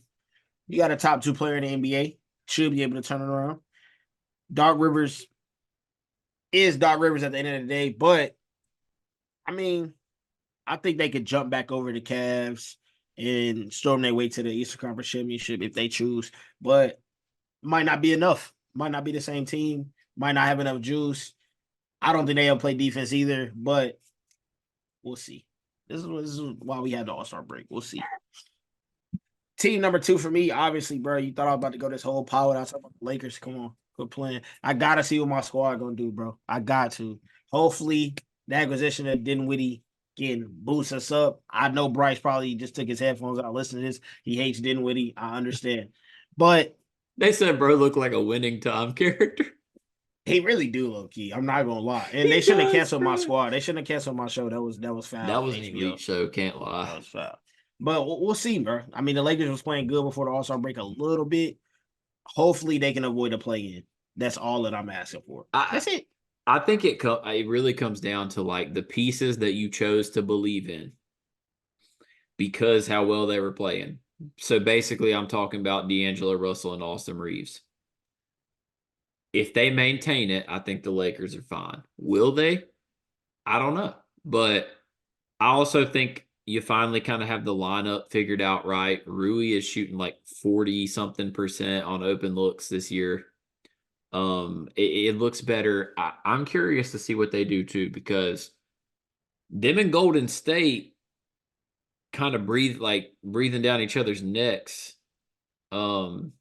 you got a top 2 player in the NBA. Should be able to turn it around. Doc Rivers is Doc Rivers at the end of the day, but I mean, I think they could jump back over the Cavs and storm their way to the Eastern Conference Championship if they choose. But might not be enough. Might not be the same team. Might not have enough juice. I don't think they'll play defense either, but we'll see. This is why we had the All-Star break. We'll see. Team number 2 for me, obviously, bro. You thought I was about to go this whole pod without talking about the Lakers. Come on, quit playing. I gotta see what my squad gonna do, bro. I got to. Hopefully, the acquisition of Dinwiddie can boost us up. I know Bryce probably just took his headphones out, listening to this. He hates Dinwiddie. I understand, but They said bro looked like a winning Tom character. he really do, low key. I'm not gonna lie. And He they shouldn't have does, canceled my bro. squad. They shouldn't have canceled my show. That was That foul. was an HBO. elite show, can't That lie. was foul. But we'll see, bro. I mean, the Lakers was playing good before the All-Star break a little bit. Hopefully, they can avoid a play-in. That's all that I'm asking for. That's it. I think it really comes down to like the pieces that you chose to believe in because how well they were playing. So basically, I'm talking about D'Angelo Russell and Austin Reeves. If they maintain it, I think the Lakers are fine. Will they? I don't know. But I also think you finally kind of have the lineup figured out right. Rui is shooting like 40 something percent on open looks this year. It looks better. I'm curious to see what they do too, because them and Golden State kind of breathing down each other's necks. Um,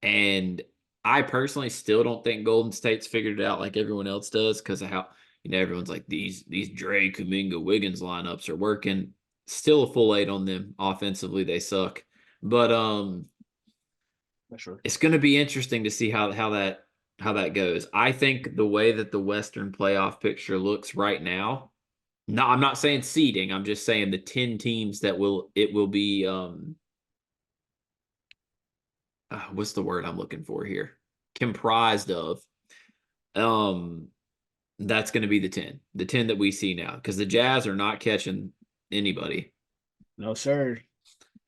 and I personally still don't think Golden State's figured it out like everyone else does because of how everyone's like these Dre, Kuminga, Wiggins lineups are working. Still a full 8 on them offensively. They suck, but Sure. it's going to be interesting to see how that goes. I think the way that the Western playoff picture looks right now. No, I'm not saying seeding. I'm just saying the 10 teams that will be what's the word I'm looking for here? Comprised of that's going to be the 10. The 10 that we see now because the Jazz are not catching anybody. No, sir.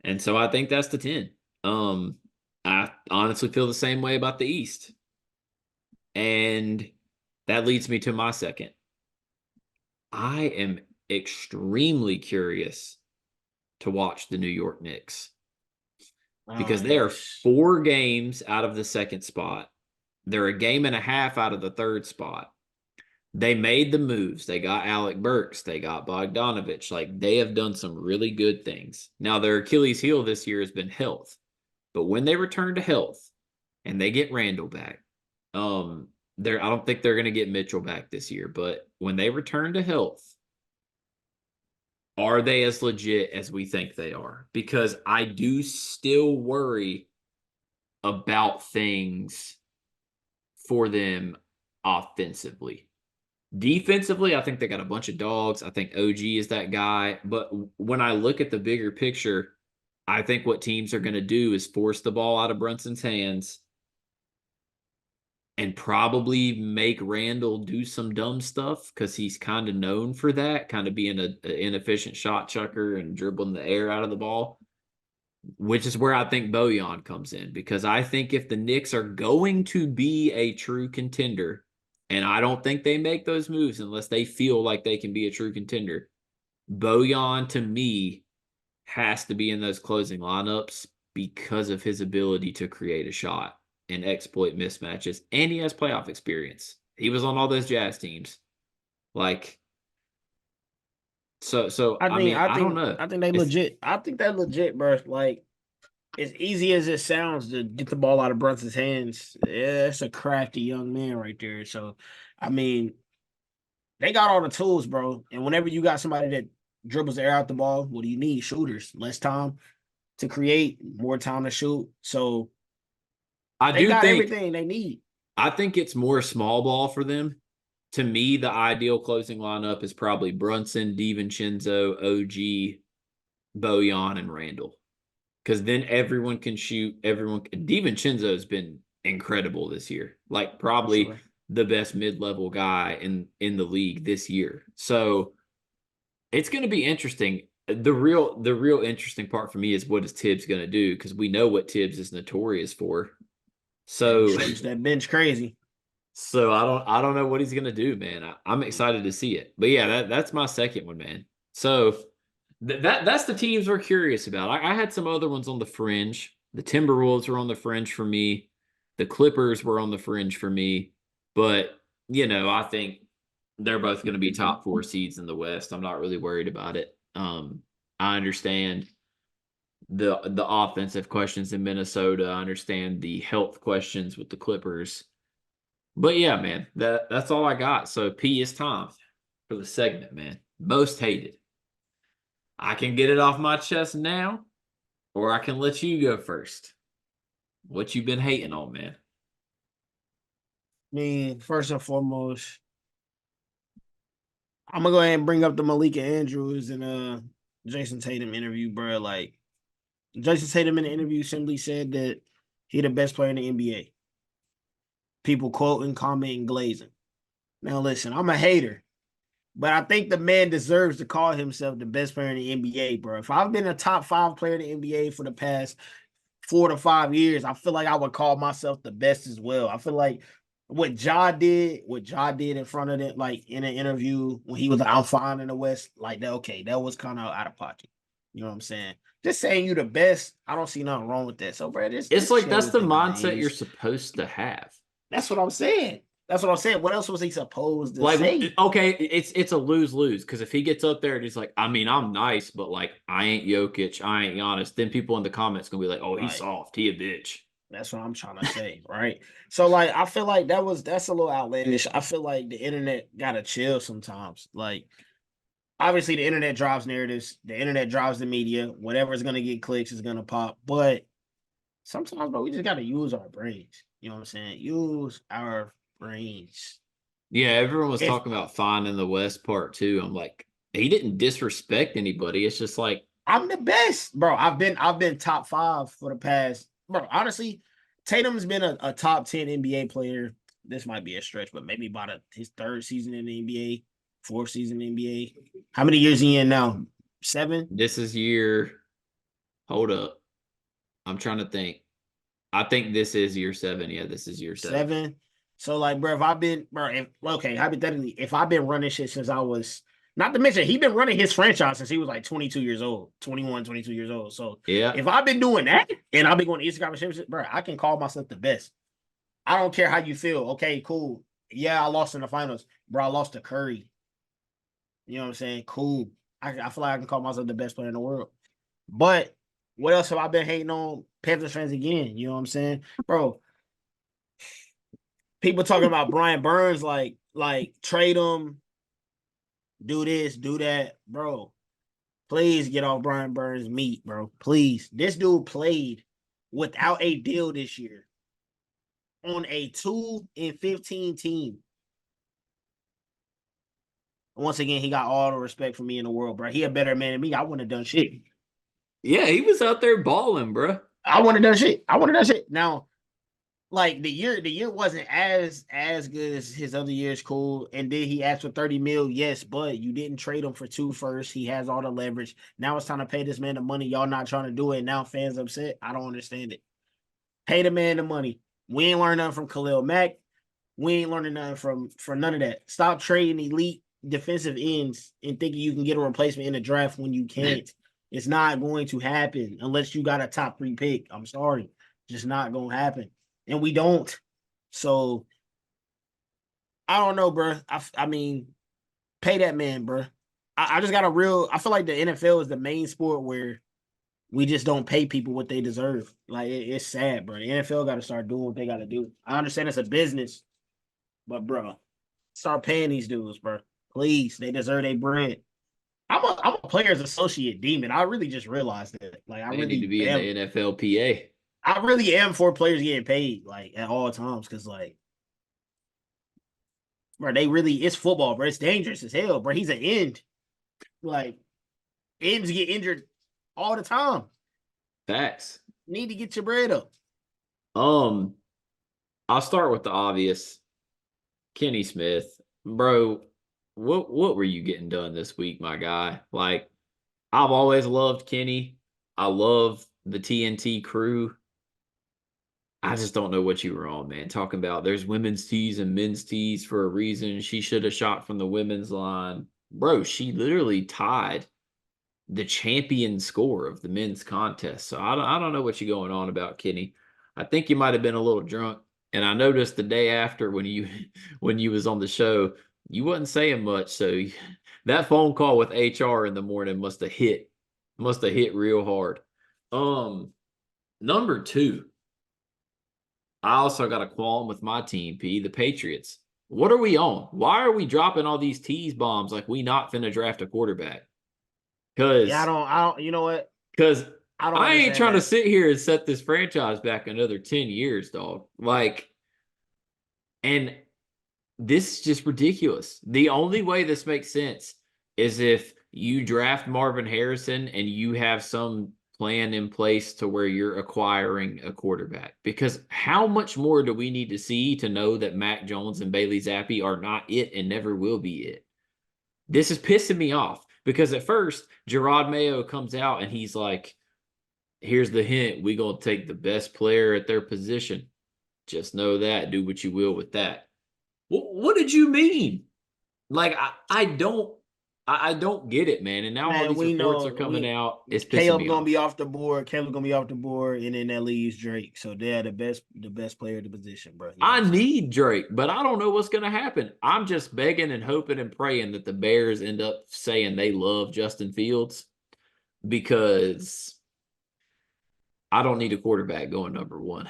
And so I think that's the 10. I honestly feel the same way about the East. And that leads me to my second. I am extremely curious to watch the New York Knicks because they are 4 games out of the second spot. They're a game and a half out of the third spot. They made the moves. They got Alec Burks. They got Bogdanovich. Like, they have done some really good things. Now, their Achilles heel this year has been health. But when they return to health and they get Randall back, I don't think they're going to get Mitchell back this year. But when they return to health, are they as legit as we think they are? Because I do still worry about things for them offensively. Defensively, I think they got a bunch of dogs. I think OG is that guy. But when I look at the bigger picture, I think what teams are going to do is force the ball out of Brunson's hands and probably make Randall do some dumb stuff because he's kind of known for that, kind of being an inefficient shot chucker and dribbling the air out of the ball, which is where I think Bojan comes in. Because I think if the Knicks are going to be a true contender, and I don't think they make those moves unless they feel like they can be a true contender, Bojan, to me, has to be in those closing lineups because of his ability to create a shot and exploit mismatches, and he has playoff experience. He was on all those Jazz teams. Like, so I mean, I don't know. I think they legit. I think they're legit, bro. Like, as easy as it sounds to get the ball out of Brunson's hands, yeah, it's a crafty young man right there. So, I mean, they got all the tools, bro. And whenever you got somebody that dribbles the air out the ball, what do you need? Shooters, less time to create, more time to shoot. So I they do got think everything they need. I think it's more small ball for them. to me, the ideal closing lineup is probably Brunson, DiVincenzo, OG, Bojan, and Randall. Because then everyone can shoot. DiVincenzo has been incredible this year. Like For probably sure. the best mid-level guy in the league this year. So it's going to be interesting. The real interesting part for me is what is Tibbs going to do, because we know what Tibbs is notorious for. Yeah, he So stretched that bench crazy. so I don't know what he's going to do, man. I'm excited to see it. But yeah, that's my second one, man. So that's the teams we're curious about. I had some other ones on the fringe. The Timberwolves were on the fringe for me. The Clippers were on the fringe for me. But I think they're both going to be top four seeds in the West. I'm not really worried about it. I understand the offensive questions in Minnesota. I understand the health questions with the Clippers. But yeah, man, that's all I got. So P, is time for the segment, man. Most hated. I can get it off my chest now, or I can let you go first. What you been hating on, man? I mean, first and foremost, I'm gonna go ahead and bring up the Malika Andrews and Jason Tatum interview, bro. Like Jason Tatum in the interview simply said that he the best player in the NBA. People quoting, commenting, glazing. Now listen, I'm a hater, but I think the man deserves to call himself the best player in the NBA, bro. If I've been a top 5 player in the NBA for the past 4 to 5 years, I feel like I would call myself the best as well. I feel like what Ja did in front of it, like in an interview when he was like, I'm fine in the West, like that, okay, that was kind of out of pocket. You know what I'm saying? Just saying you the best, I don't see nothing wrong with that. So, bro, just, It's just like chill that's with the the mindset you're glaze. supposed to have. That's what I'm saying. That's what I'm saying. What else was he supposed to Like, say? okay, it's a lose-lose, because if he gets up there and he's like, I mean, I'm nice, but like I ain't Jokic, I ain't Giannis, then people in the comments gonna be like, oh, he's Right. soft, he a bitch. That's what I'm trying to say, right? So like I feel like that's a little outlandish. I feel like the internet gotta chill sometimes. Like obviously the internet drives narratives, the internet drives the media, whatever's gonna get clicks is gonna pop. But sometimes, bro, we just gotta use our brains. You know what I'm saying? Use our brains. Yeah, everyone was If talking about fine in the West part too. I'm like, he didn't disrespect anybody. It's just like, I'm the best, bro. I've been top 5 for the past, bro. Honestly, Tatum's been a top 10 NBA player. This might be a stretch, but maybe about his 3rd season in the NBA, 4th season in the NBA. How many years he in now? 7, this is year. Hold up. I'm trying to think. I think this is year 7. Yeah, this is year 7. 7. So like, bro, if I've been, bro, if, okay, hypothetically, if I've been running shit since I was, not to mention he been running his franchise since he was like 22 years old, 21, 22 years old. So Yeah. if I've been doing that and I've been going to Instagram and shit, bro, I can call myself the best. I don't care how you feel. Okay, cool. Yeah, I lost in the finals, bro. I lost to Curry. You know what I'm saying? Cool. I feel like I can call myself the best player in the world. But what else have I been hating on Panthers fans again? You know what I'm saying, bro? People talking about Brian Burns, like trade him, do this, do that, bro. Please get off Brian Burns' meat, bro. Please. This dude played without a deal this year on a 2-15 team. Once again, he got all the respect from me in the world, bro. He a better man than me. I wouldn't have done shit. Yeah, he was out there balling, bro. I wouldn't have done shit. I wouldn't have done shit. Now, like the year wasn't as good as his other years. Cool. And did he ask for 30 mil? Yes, but you didn't trade him for 2 first. He has all the leverage. Now it's time to pay this man the money. Y'all not trying to do it. Now fans upset. I don't understand it. Pay the man the money. We ain't learned nothing from Khalil Mack. We ain't learning nothing from none of that. Stop trading elite defensive ends and thinking you can get a replacement in the draft when you can't. It's not going to happen unless you got a top 3 pick. I'm sorry. Just not going to happen. And we don't. So I don't know, bro. I mean, pay that man, bro. I just got I feel like the NFL is the main sport where we just don't pay people what they deserve. Like it's sad, bro. The NFL got to start doing what they got to do. I understand it's a business, but bro, start paying these dudes, bro. Please, they deserve their bread. I'm a players associate demon. I really just realized that. Like They need to be in the NFLPA. I really am for players getting paid like at all times because like bro. They really, it's football, bro. It's dangerous as hell, bro. He's an end. Like ends get injured all the time. Facts. Need to get your bread up. Um, I'll start with the obvious. Kenny Smith, bro. What were you getting done this week, my guy? Like, I've always loved Kenny. I love the TNT crew. I just don't know what you were on, man. Talking about there's women's tees and men's tees for a reason. She should have shot from the women's line. Bro, she literally tied the champion score of the men's contest. So I don't know what you're going on about, Kenny. I think you might have been a little drunk. And I noticed the day after when you when you was on the show, you wasn't saying much. So that phone call with HR in the morning must have hit real hard. Um, Number two, I also got a qualm with my team, P, the Patriots. What are we on? Why are we dropping all these tease bombs like we not finna draft a quarterback? Yeah, Because I don't, you know what? because I don't I ain't understand trying to that. sit here and set this franchise back another 10 years, dog. Like, and this is just ridiculous. The only way this makes sense is if you draft Marvin Harrison and you have some plan in place to where you're acquiring a quarterback. Because how much more do we need to see to know that Mac Jones and Bailey Zappi are not it and never will be it? This is pissing me off because at first, Gerard Mayo comes out and he's like, here's the hint. We're going to take the best player at their position. Just know that. Do what you will with that. What did you mean? Like I don't get it, man. And now all Man, these we reports are know coming we out. It's pissing Caleb me gonna be off. off the board. Caleb gonna be off the board, and then that leaves Drake. So they're the best player at the position, bro. You know what I I'm saying? need Drake, but I don't know what's going to happen. I'm just begging and hoping and praying that the Bears end up saying they love Justin Fields because I don't need a quarterback going number one.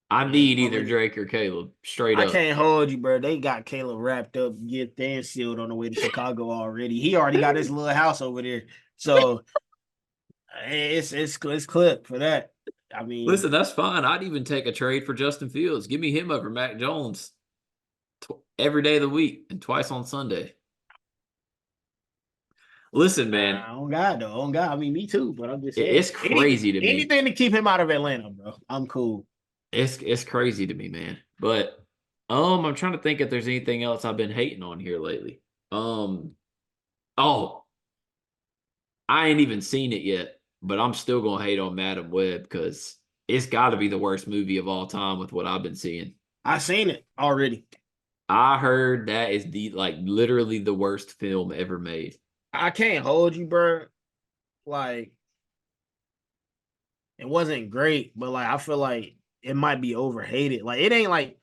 I Man, need bro, either Drake or Caleb, straight I up. can't hold you, bro. They got Caleb wrapped up, get and sealed on the way to Chicago already. He already got his little house over there, so it's clipped for that. I mean, Listen, that's fine. I'd even take a trade for Justin Fields. Give me him over Mac Jones every day of the week and twice on Sunday. Listen, man, on God though, on God. I mean, me too, but I'm just saying it's crazy to me. anything to keep him out of Atlanta, bro. I'm cool. It's crazy to me, man. But I'm trying to think if there's anything else I've been hating on here lately. Um, oh, I ain't even seen it yet, but I'm still gonna hate on Madam Web because it's got to be the worst movie of all time with what I've been seeing. I seen it already. I heard that is the like literally the worst film ever made. I can't hold you, bro. Like it wasn't great, but like I feel like it might be overhated. Like it ain't like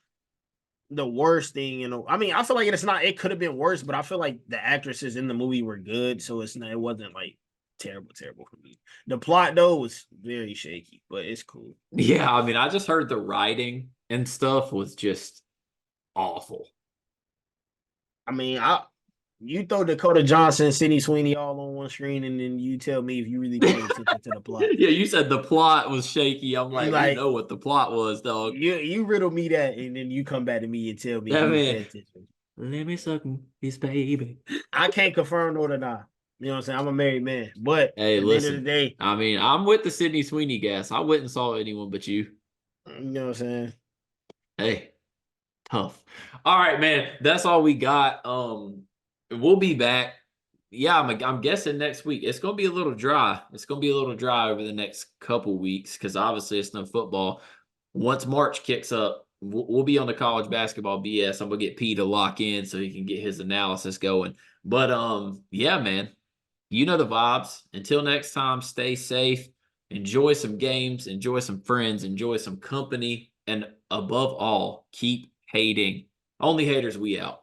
the worst thing, you know. I mean, I feel like it's not. It could have been worse, but I feel like the actresses in the movie were good, so it's not. It wasn't like terrible, terrible for me. The plot though was very shaky, but it's cool. Yeah, I mean, I just heard the writing and stuff was just awful. I mean, I you throw Dakota Johnson, Sydney Sweeney all on one screen, and then you tell me if you really paid attention to the plot. Yeah, you said the plot was shaky. I'm You like, we like know what the plot was, dog. you riddle me that, and then you come back to me and tell me if Yeah, you man. paid attention. Let me suck his baby. I can't confirm nor deny. You know what I'm saying? I'm a married man, but Hey, at the end of the listen. day, I mean, I'm with the Sydney Sweeney gas. I wouldn't saw anyone but you. you know what I'm saying? Hey, tough. All right, man. That's all we got. We'll be back. Yeah, I'm guessing next week. It's gonna be a little dry. It's gonna be a little dry over the next couple weeks because obviously it's no football. Once March kicks up, we'll be on the college basketball BS. I'm gonna get P to lock in so he can get his analysis going. But yeah, man. You know the vibes. Until next time, stay safe. Enjoy some games. Enjoy some friends. Enjoy some company. And above all, keep hating. Only haters, we out.